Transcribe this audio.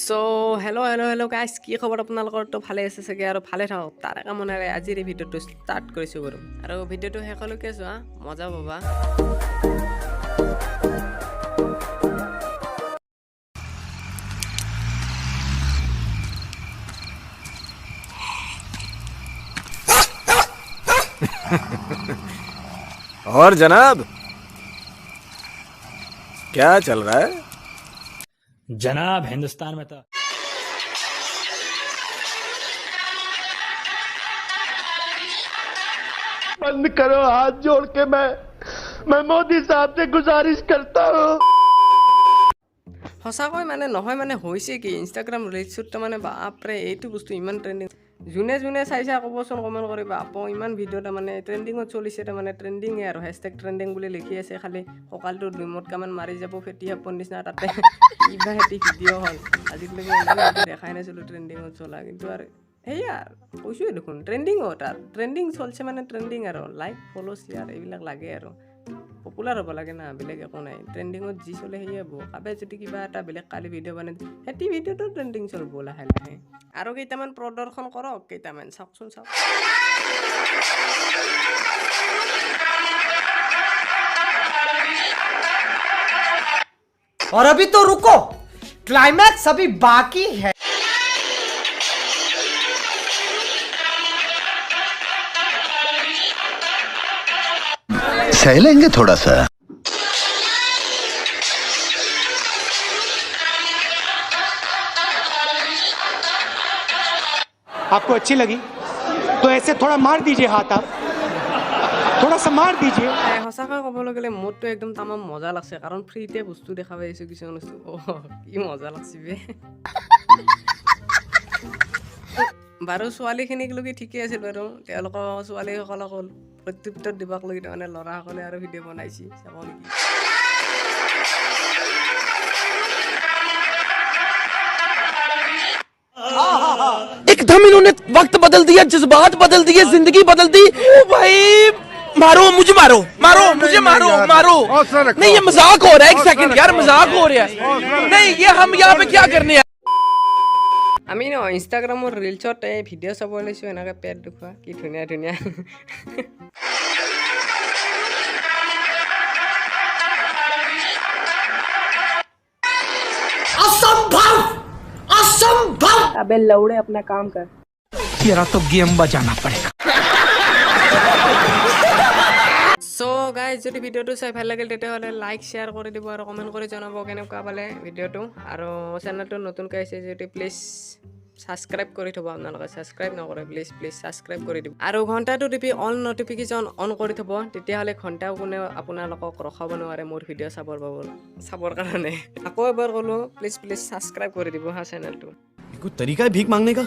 So hello' guys, কি খবৰ আপোনালোকৰতো ভালে আছে চাগে আৰু ভালে থাকক তাৰ কামনাৰে আজিৰ এই ভিডিঅ'টো ষ্টাৰ্ট কৰিছোঁ বাৰু। আৰু ভিডিঅ'টো শেষলৈকে চোৱা, মজা পাবা। और जनाब क्या चल रहा है? जनाब हिंदुस्तान में तो बंद करो, हाथ जोड़ के मैं मोदी साहब से गुजारिश करता हूँ। সঁচাকৈ মানে নহয় মানে হৈছে কি ইনষ্টাগ্ৰাম ৰিলছত তাৰমানে বাপৰে এইটো বস্তু ইমান ট্ৰেণ্ডিং। যোনে চাইছে ক'বচোন, কমেণ্ট কৰিবা। ইমান ভিডিঅ' তাৰমানে ট্ৰেণ্ডিঙত চলিছে, তাৰমানে ট্ৰেণ্ডিঙে আৰু হেছটেগ ট্ৰেণ্ডিং বুলি লিখি আছে। খালি কঁকালটো দুমটকামান মাৰি যাব ফেটি সাপৰ নিচিনা তাতে কিবা সেটি ভিডিঅ' হ'ল। আজিলৈকে ইমান ভিডিঅ' দেখাই নাছিলোঁ ট্ৰেণ্ডিঙত চলা, কিন্তু আৰু সেয়া কৈছোঁৱে দেখোন ট্ৰেণ্ডিঙত আৰু ট্ৰেণ্ডিং চলছে মানে ট্ৰেণ্ডিং আৰু লাইক ফ'ল' শ্বেয়াৰ এইবিলাক লাগে আৰু পপুলাৰ হ'ব লাগে না, বেলেগ একো নাই। ট্ৰেণ্ডিঙত যি চলে সেয়ে হ'ব। কাবে যদি কিবা এটা বেলেগ কালি ভিডিঅ' বনাই সেইটো ভিডিঅ'টো ট্ৰেণ্ডিং চলিব লাহে লাহে। আৰু কেইটামান প্ৰদৰ্শন কৰক, কেইটামান চাওকচোন চাওক। और अभी तो रुको, क्लाइमैक्स अभी बाकी है। सहलेंगे थोड़ा सा। आपको अच्छी लगी तो ऐसे थोड़ा मार दीजिए हाथ, आप थोड़ा सा मार दीजिए। সঁচাকৈ ক'বলৈ গ'লে মোৰতো একদম তামাম মজা লাগছে, কাৰণ ফ্ৰীতে বস্তু দেখা পাইছোঁ কিছুমান বস্তু। কি মজা লাগছে বে। বাৰু ছোৱালীখিনিক লগি ঠিকেই আছিল বাৰু, তেওঁলোকৰ ছোৱালীসকলক প্ৰত্যুত্তৰ দিবক লগি তাৰমানে ল'ৰাসকলে আৰু ভিডিঅ' বনাইছে, চাব নেকি। एकदम इन्होंने वक्त बदल दिया, जज्बात बदल दिए, जिंदगी बदल दी। ओ भाई मारो मुझे, मारो मुझे, मारो। नहीं ये मजाक हो रहा है, एक सेकंड यार, मजाक हो रहा है। नहीं ये हम यहाँ पे क्या करने हैं? আমি ন ইনষ্টাগ্ৰামৰ ৰিলছত এই ভিডিঅ' চাব লৈছোঁ, এনেকৈ পেট দেখুওৱা, কি ধুনীয়া ধুনীয়া। अबे लौड़े अपना काम कर। तेरा तो गेम बजाना पड़ेगा। সো গাইজ, যদি ভিডিঅ'টো চাই ভাল লাগিল তেতিয়াহ'লে লাইক শ্বেয়াৰ কৰি দিব আৰু কমেণ্ট কৰি জনাব কেনেকুৱা পালে ভিডিঅ'টো। আৰু চেনেলটো নতুনকৈ আহিছে যদি প্লিজ ছাবস্ক্ৰাইব কৰি থ'ব। আপোনালোকে ছাবস্ক্ৰাইব নকৰে, প্লিজ ছাবস্ক্ৰাইব কৰি দিব। আৰু ঘণ্টাটো টিপি অল নটিফিকেশ্যন অন কৰি থ'ব, তেতিয়াহ'লে ঘণ্টাও কোনেও আপোনালোকক ৰখাব নোৱাৰে মোৰ ভিডিঅ' চাবৰ কাৰণে। আকৌ এবাৰ ক'লোঁ, প্লিজ ছাবস্ক্ৰাইব কৰি দিব হা চেনেলটো। कोई तरीका है भीख मांगने का?